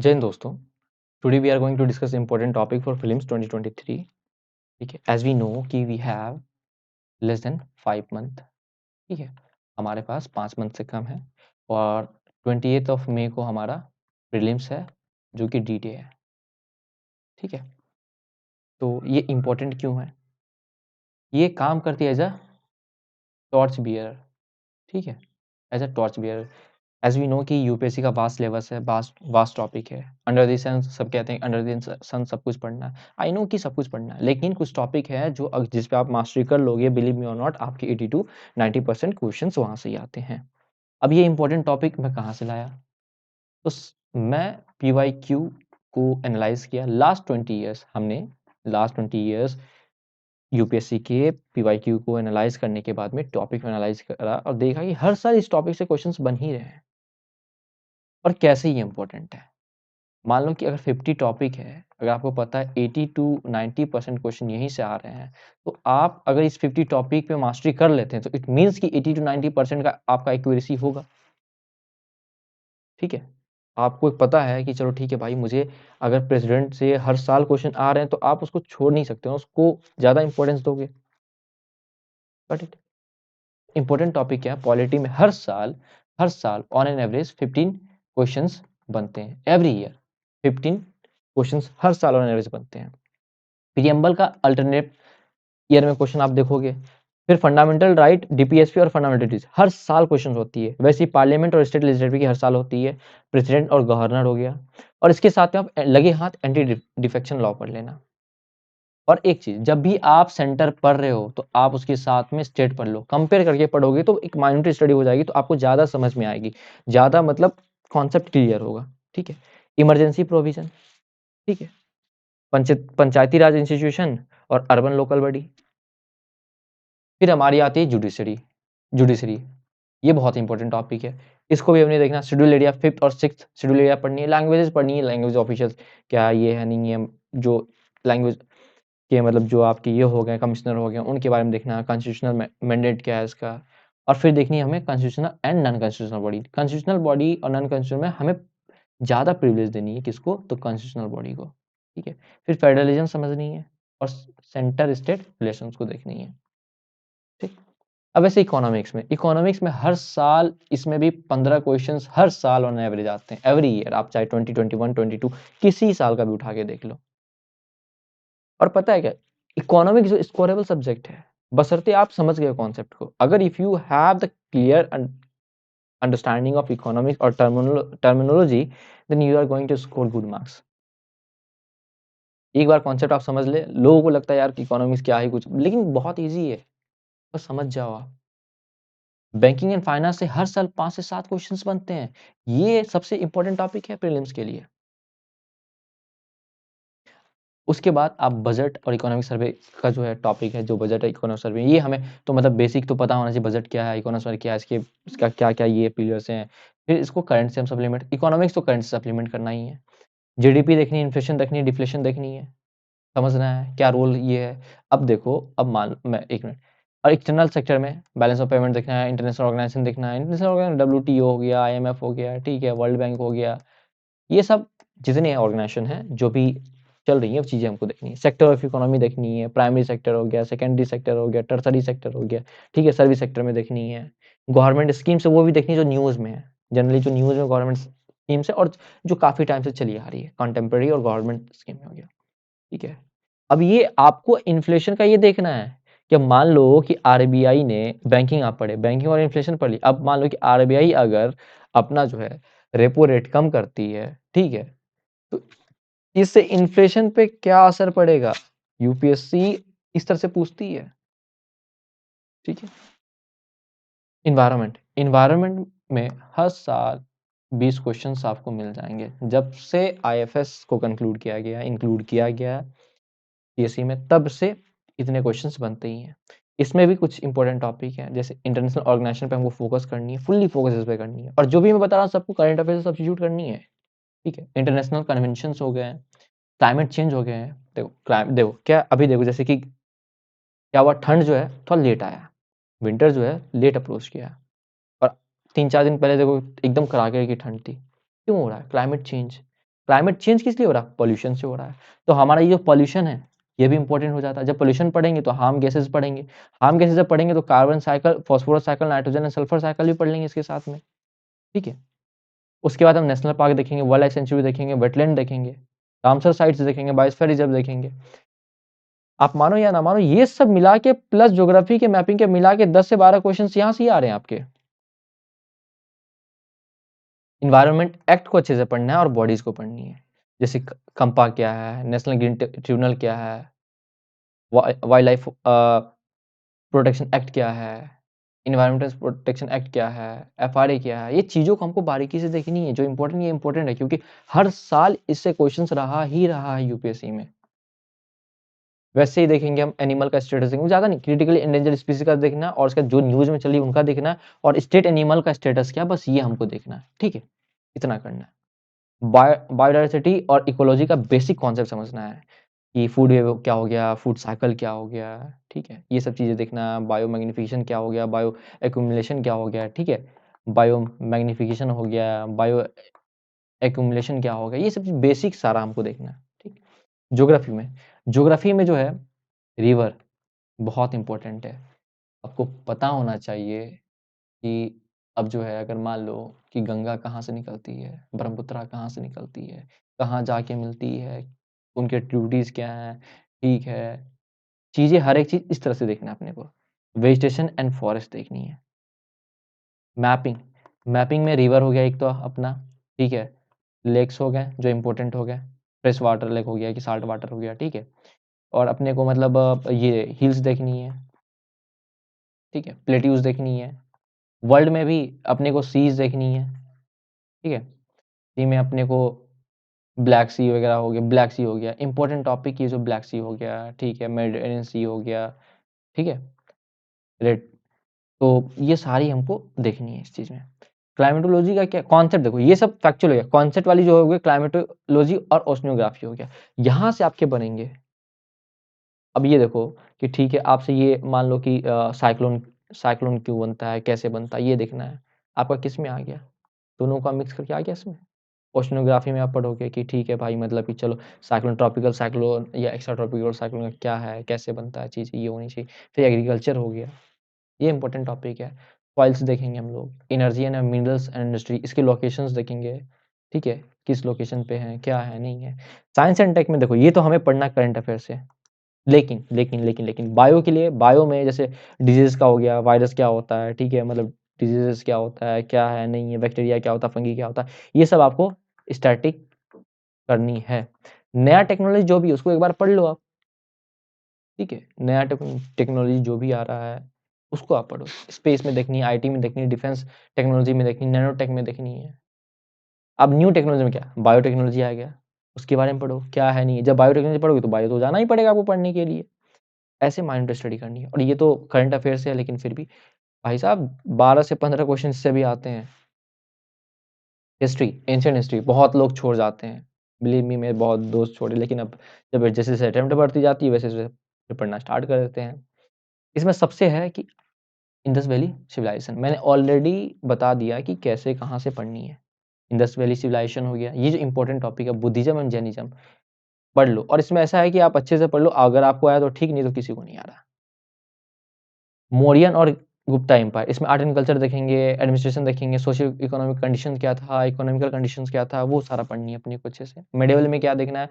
जय हिंद दोस्तों, today we are going to discuss important topic for films 2023। ठीक है, एज वी नो कि we have less than 5 month. ठीक है, हमारे पास 5 मंथ से कम है और 28 मई को हमारा प्रीलिम्स है जो कि डी-डे है। ठीक है, तो ये इम्पोर्टेंट क्यों है? ये काम करती है एज अ टॉर्च बियर। ठीक है, as a torch bearer. As we know कि यूपीएससी का वास्ट सिलेबस है, वास्ट वास्ट टॉपिक है। अंडर द सन सब कहते हैं अंडर द सन सब कुछ पढ़ना है। आई नो कि सब कुछ पढ़ना है, लेकिन कुछ टॉपिक है जो जिस पे आप मास्टरी कर लोगे, बिलीव मी और नॉट, आपके 80 to 90% क्वेश्चंस वहां से ही आते हैं। अब ये इंपॉर्टेंट टॉपिक मैं कहाँ से लाया? तो मैं PYQ को एनालाइज किया। लास्ट 20 ईयर्स यूपीएससी के PYQ को एनालाइज करने के बाद में टॉपिक एनालाइज करा और देखा कि हर साल इस टॉपिक से क्वेश्चंस बन ही रहे हैं और कैसे ये इंपॉर्टेंट है। मान लो कि अगर 50 टॉपिक है, अगर आपको पता है 80 to 90% क्वेश्चन यहीं से आ रहे हैं, तो आप अगर इस 50 टॉपिक पे मास्टरी कर लेते हैं तो इट मीन्स कि 80 to 90% का आपका एक्यूरेसी होगा। ठीक है, आपको पता है कि चलो ठीक है भाई, मुझे अगर प्रेसिडेंट से हर साल क्वेश्चन आ रहे हैं तो आप उसको छोड़ नहीं सकते हो, उसको ज़्यादा इंपॉर्टेंस दोगे। बट इट इंपॉर्टेंट टॉपिक क्या है? पॉलिटी में हर साल ऑन एन एवरेज 15 क्वेश्चंस बनते हैं एवरी ईयर। 15 क्वेश्चंस हर साल ऑन एवरेज बनते हैं। प्रीएम्बल का अल्टरनेट ईयर में क्वेश्चन आप देखोगे। फिर फंडामेंटल राइट, डीपीएसपी और फंडामेंटल ड्यूटीज हर साल क्वेश्चन होती है। वैसे ही पार्लियामेंट और स्टेट लेजिस्लेटिव की हर साल होती है। प्रेसिडेंट और गवर्नर हो गया, और इसके साथ में आप लगे हाथ एंटी डिफेक्शन लॉ पढ़ लेना। और एक चीज, जब भी आप सेंटर पढ़ रहे हो तो आप उसके साथ में स्टेट पढ़ लो। कंपेयर करके पढ़ोगे तो एक माइनॉरिटी स्टडी हो जाएगी, तो आपको ज्यादा समझ में आएगी, ज्यादा मतलब कॉन्सेप्ट क्लियर होगा। ठीक है, इमरजेंसी प्रोविजन, ठीक है, पंचायती राज इंस्टीट्यूशन और अर्बन लोकल बॉडी। फिर हमारी आती है जुडिशरी। ये बहुत इंपॉर्टेंट टॉपिक है, इसको भी हमने देखना। शेड्यूल एरिया 5th और 6th शेड्यूल एरिया पढ़नी है। लैंग्वेजेस पढ़नी है, लैंग्वेज ऑफिशियल क्या ये है नहीं है, जो लैंग्वेज के मतलब जो आपके ये हो गए कमिश्नर हो गए उनके बारे में देखना। कॉन्स्टिट्यूशनल मैंडेट क्या है इसका, और फिर देखनी है हमें constitutional and non constitutional body. Constitutional body और नॉन कॉन्स्टिट्यूशनल में हमें ज़्यादा प्रिविलेज देनी है, किसको? तो कॉन्स्टिट्यूशनल बॉडी को। ठीक है, फिर फेडरलिज्म समझनी है और सेंटर स्टेट रिलेशंस को देखनी है। ठीक, अब ऐसे इकोनॉमिक्स में हर साल इसमें भी 15 क्वेश्चंस हर साल ऑन एवरेज आते हैं एवरी ईयर। आप चाहे 2021 22 किसी साल का भी उठा के देख लो। और पता है क्या, इकोनॉमिक्स जो स्कोरेबल सब्जेक्ट है, बशर्ते आप समझ गए कॉन्सेप्ट को। अगर if you have the clear understanding of economics और terminology, then you are going to score good marks. एक बार कॉन्सेप्ट आप समझ ले, लोगों को लगता है यार कि इकोनॉमिक्स क्या है कुछ, लेकिन बहुत ईजी है, बस समझ जाओ आप। बैंकिंग एंड फाइनेंस से हर साल 5 से 7 क्वेश्चंस बनते हैं। ये सबसे इंपॉर्टेंट टॉपिक है प्रीलिम्स के लिए। उसके बाद आप बजट और इकोनॉमिक सर्वे का जो है टॉपिक है, जो बजट है इकोनॉमिक सर्वे, ये हमें तो मतलब बेसिक तो पता होना चाहिए, बजट क्या है, इकोनॉमिक सर्वे क्या है, इसका क्या क्या ये पिलर्स हैं। फिर इसको करंट से हम सप्लीमेंट, इकोनॉमिक्स तो करंट से सप्लीमेंट करना ही है। जीडीपी देखनी है, इन्फ्लेशन देखनी है, डिफ्लेशन देखनी है, समझना है क्या रोल ये है। अब देखो, अब मान मैं एक मिनट, और एक्सटर्नल सेक्टर में बैलेंस ऑफ पेमेंट देखना है, इंटरनेशनल ऑर्गेनाइजेशन देखना है। इंटरनेशनल ऑर्गेनाइजेशन WTO हो गया, IMF हो गया, ठीक है, वर्ल्ड बैंक हो गया, ये सब जितने ऑर्गेनाइजेशन हैं जो भी चल रही है, वो चीज़ें हमको देखनी है। सेक्टर ऑफ इकोनॉमी देखनी है, प्राइमरी सेक्टर हो गया, सेकेंडरी सेक्टर हो गया, टर्सरी सेक्टर हो गया, ठीक है, सर्विस सेक्टर में देखनी है। गवर्नमेंट स्कीम से वो भी देखनी है जो न्यूज़ में है, जनरली जो न्यूज़ में गवर्नमेंट स्कीम से, और जो काफ़ी टाइम से चली आ रही है, कंटेम्प्रेरी और गवर्नमेंट स्कीम में हो गया। ठीक है, अब ये आपको इन्फ्लेशन का ये देखना है कि मान लो कि आरबीआई ने, बैंकिंग आप पढ़े, बैंकिंग और इन्फ्लेशन पढ़ ली। अब मान लो कि आरबीआई अगर अपना जो है रेपो रेट कम करती है, ठीक है, तो इससे इन्फ्लेशन पे क्या असर पड़ेगा? यूपीएससी इस तरह से पूछती है। ठीक है, इन्वायरमेंट में हर साल 20 क्वेश्चंस आपको मिल जाएंगे। जब से आईएफएस को इंक्लूड किया गया पीएससी में, तब से इतने क्वेश्चंस बनते ही हैं। इसमें भी कुछ इंपॉर्टेंट टॉपिक हैं, जैसे इंटरनेशनल ऑर्गेनाइजेशन पे हमको फोकस करनी है, फुल्ली फोकस इस पे करनी है। और जो भी मैं बता रहा हूँ सबको करंट अफेयर से सब्स्टिट्यूट करनी है। ठीक है, इंटरनेशनल कन्वेंशंस हो गए हैं, क्लाइमेट चेंज हो गए हैं। देखो क्या, अभी देखो जैसे कि क्या हुआ, ठंड जो है थोड़ा लेट आया, विंटर जो है लेट अप्रोच किया, और 3-4 दिन पहले देखो एकदम कड़ाके की ठंड थी। क्यों हो रहा है? Climate change. क्लाइमेट चेंज किस लिए हो रहा है? पॉल्यूशन से हो रहा है। तो हमारा ये जो पॉल्यूशन है, ये भी इंपॉर्टेंट हो जाता है। जब पॉल्यूशन पढ़ेंगे तो हार्म गैसेस पढ़ेंगे। हार्म गैसेस जब पढ़ेंगे तो carbon cycle, phosphorus cycle, nitrogen and sulphur cycle भी पढ़ लेंगे इसके साथ में, ठीक है? उसके बाद हम नेशनल पार्क देखेंगे, वाइल्ड लाइफ सेंचुरी देखेंगे, वेटलैंड देखेंगे, रामसर साइट्स देखेंगे, बायोस्फीयर रिजर्व देखेंगे। आप मानो या ना मानो, ये सब मिला के प्लस ज्योग्राफी के मैपिंग के मिला के 10 से 12 क्वेश्चंस यहाँ से ही आ रहे हैं आपके। इन्वायरमेंट एक्ट को अच्छे से पढ़ना है और बॉडीज को पढ़नी है। जैसे कंपा क्या है, नेशनल ग्रीन ट्रिब्यूनल क्या है, वाइल्ड लाइफ प्रोटेक्शन एक्ट क्या है, इन्वायरमेंटल प्रोटेक्शन एक्ट क्या है, एफआरए क्या है, ये चीज़ों को हमको बारीकी से देखनी है। जो इंपॉर्टेंट, ये इंपॉर्टेंट है क्योंकि हर साल इससे क्वेश्चंस रहा है यूपीएससी में। वैसे ही देखेंगे हम एनिमल का स्टेटस देखेंगे, ज़्यादा नहीं, क्रिटिकली एंडेंजर्ड स्पीसीज का देखना है और उसका जो न्यूज़ में चली उनका देखना है और स्टेट एनिमल का स्टेटस क्या, बस ये हमको देखना है, ठीक है? इतना करना है। बायोडाइवर्सिटी और इकोलॉजी का बेसिक कॉन्सेप्ट समझना है कि फूड वेव क्या हो गया, फूड साइकिल क्या हो गया, ठीक है? ये सब चीज़ें देखना है। बायो मैग्निफिकेशन क्या हो गया, बायो एक्यूमुलेशन क्या हो गया, ठीक है? बायो मैग्निफिकेशन हो गया, बायो एक्यूमुलेशन क्या हो गया, ये सब चीज़ बेसिक सारा हमको देखना है, ठीक? ज्योग्राफी में जो है रिवर बहुत इंपॉर्टेंट है। आपको पता होना चाहिए कि अब जो है, अगर मान लो कि गंगा कहाँ से निकलती है, ब्रह्मपुत्रा कहाँ से निकलती है, कहाँ जाके मिलती है, उनके ट्रिब्यूटरीज क्या हैं, ठीक है? चीज़ें, हर एक चीज़ इस तरह से देखना है अपने को। वेजिटेशन एंड फॉरेस्ट देखनी है। मैपिंग, मैपिंग में रिवर हो गया एक तो अपना, ठीक है? लेक्स हो गए जो इंपॉर्टेंट हो गए, फ्रेश वाटर लेक हो गया कि साल्ट वाटर हो गया, ठीक है? और अपने को मतलब ये हिल्स देखनी है, ठीक है? प्लेट्यूज देखनी है। वर्ल्ड में भी अपने को सीज देखनी है, ठीक है? सी में अपने को ब्लैक सी वगैरह हो गया, ब्लैक सी हो गया इंपॉर्टेंट टॉपिक, ये जो ब्लैक सी हो गया, ठीक है? मेडिटेरेनियन सी हो गया, ठीक है? रेड, तो ये सारी हमको देखनी है इस चीज़ में। क्लाइमेटोलॉजी का क्या कॉन्सेप्ट, देखो ये सब फैक्चुअल हो गया, कॉन्सेप्ट वाली जो हो गई क्लाइमेटोलॉजी और ओशनोग्राफी हो गया, यहाँ से आपके बनेंगे। अब ये देखो कि ठीक है, आपसे ये मान लो कि साइक्लोन साइक्लोन क्यों बनता है, कैसे बनता है, ये देखना है। आपका किस में आ गया? दोनों का मिक्स करके आ गया इसमें। ओशनोग्राफी में आप पढ़ोगे कि ठीक है भाई, मतलब कि चलो साइक्लोन, ट्रॉपिकल साइक्लोन या एक्स्ट्रा ट्रॉपिकल साइक्लोन क्या है, कैसे बनता है, चीज़ ये होनी चाहिए। फिर एग्रीकल्चर हो गया, ये इंपॉर्टेंट टॉपिक है। सॉइल्स देखेंगे हम लोग, energy and minerals and industry, इसके लोकेशंस देखेंगे, ठीक है? किस लोकेशन पे हैं, क्या है, नहीं है। साइंस एंड टेक में देखो, ये तो हमें पढ़ना करंट अफेयर से, लेकिन बायो के लिए, बायो में जैसे डिजीज़ का हो गया, वायरस क्या होता है, ठीक है? मतलब डिजीज़ेज़ क्या होता है, क्या है, नहीं है, बैक्टीरिया क्या होता है, फंगी क्या होता है, ये सब आपको स्टैटिक करनी है। नया टेक्नोलॉजी जो भी है उसको एक बार पढ़ लो आप, ठीक है? नया टेक्नोलॉजी जो भी आ रहा है उसको आप पढ़ो। स्पेस में देखनी है, आईटी में देखनी है, डिफेंस टेक्नोलॉजी में देखनी है, नैनो टेक में देखनी है। अब न्यू टेक्नोलॉजी में क्या, बायोटेक्नोलॉजी आ गया, उसके बारे में पढ़ो, क्या है, नहीं है। जब बायोटेक्नोलॉजी पढ़ोगे तो बायो तो जाना ही पड़ेगा आपको पढ़ने के लिए। ऐसे माइंड स्टडी करनी है और ये तो करंट अफेयर से है, लेकिन फिर भी भाई साहब 12 से 15 क्वेश्चन इससे भी आते हैं। हिस्ट्री, एंशिएंट हिस्ट्री बहुत लोग छोड़ जाते हैं। बिलीव मी, मेरे बहुत दोस्त छोड़े, लेकिन अब जब जैसे-जैसे अटेम्प्ट बढ़ती जाती है वैसे-वैसे फिर पढ़ना स्टार्ट कर देते हैं। इसमें सबसे है कि इंडस वैली सिविलाइजेशन, मैंने ऑलरेडी बता दिया कि कैसे, कहाँ से पढ़नी है। इंडस वैली सिविलाइजेशन हो गया, ये जो इंपॉर्टेंट टॉपिक है, बुद्धिज़्म एंड जैनिज़्म पढ़ लो और इसमें ऐसा है कि आप अच्छे से पढ़ लो, अगर आपको आया तो ठीक, नहीं तो किसी को नहीं आ रहा। मौर्यन और गुप्ता एम्पायर, इसमें आर्ट एंड कल्चर देखेंगे, एडमिनिस्ट्रेशन देखेंगे, सोशियो इकोनॉमिक कंडीशन क्या था, इकोनॉमिकल कंडीशंस क्या था, वो सारा पढ़नी है अपने को अच्छे से। मिडिवल में क्या देखना है,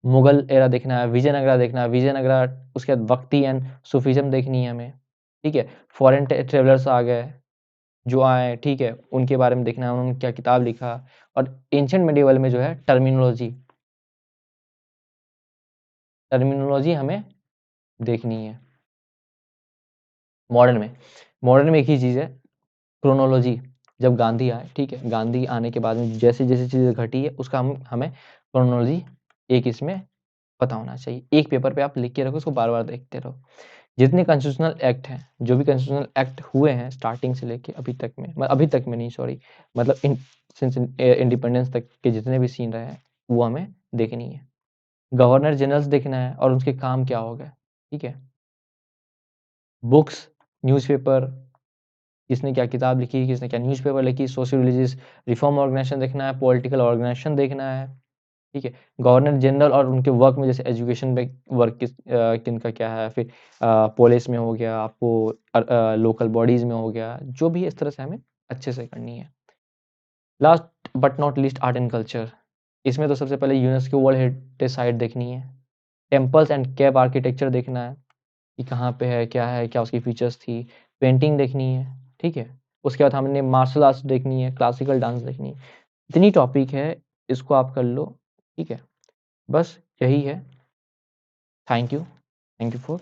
मुगल एरा देखना है, विजयनगरा देखना है, विजयनगरा, उसके बाद भक्ति एंड सूफीज़्म देखनी है हमें, ठीक है? फॉरेन ट्रैवलर्स आ गए, जो आए, ठीक है? उनके बारे में देखना है, उन्होंने क्या किताब लिखा। और एंशिएंट मिडिवल में जो है टर्मिनोलॉजी, टर्मिनोलॉजी हमें देखनी है। मॉडर्न में, मॉडर्न में एक ही चीज़ है, क्रोनोलॉजी। जब गांधी आए, ठीक है? गांधी आने के बाद में जैसे-जैसे चीज़ें घटी है उसका हमें क्रोनोलॉजी एक इसमें पता होना चाहिए। एक पेपर पे आप लिख के रखो, उसको बार-बार देखते रहो। जितने कॉन्स्टिट्यूशनल एक्ट हैं, जो भी कॉन्स्टिट्यूशनल एक्ट हुए हैं स्टार्टिंग से लेके अभी तक में, अभी तक में नहीं, सॉरी, मतलब सिंस इंडिपेंडेंस तक के जितने भी सीन रहे हैं, वो हमें देखनी है। गवर्नर जनरल्स देखना है और उनके काम क्या हो गए, ठीक है? बुक्स, न्यूज़पेपर, किसने क्या किताब लिखी, किसने क्या न्यूज़पेपर लिखी, सोशल रिलीजियस रिफॉर्म ऑर्गेनाइजेशन देखना है, पॉलिटिकल ऑर्गेनाइजेशन देखना है, ठीक है? गवर्नर जनरल और उनके वर्क में जैसे एजुकेशन में वर्क किनका क्या है, फिर पुलिस में हो गया, आपको लोकल बॉडीज़ में हो गया, जो भी है इस तरह से हमें अच्छे से करनी है। Last but not least art and culture. इसमें तो सबसे पहले यूनेस्को वर्ल्ड हेरिटेज साइट देखनी है, टेम्पल्स एंड केव आर्किटेक्चर देखना है कि कहाँ पे है, क्या उसकी फीचर्स थी, पेंटिंग देखनी है, ठीक है? उसके बाद हमने मार्शल आर्ट्स देखनी है, क्लासिकल डांस देखनी है। इतनी टॉपिक है, इसको आप कर लो, ठीक है? बस यही है। Thank you for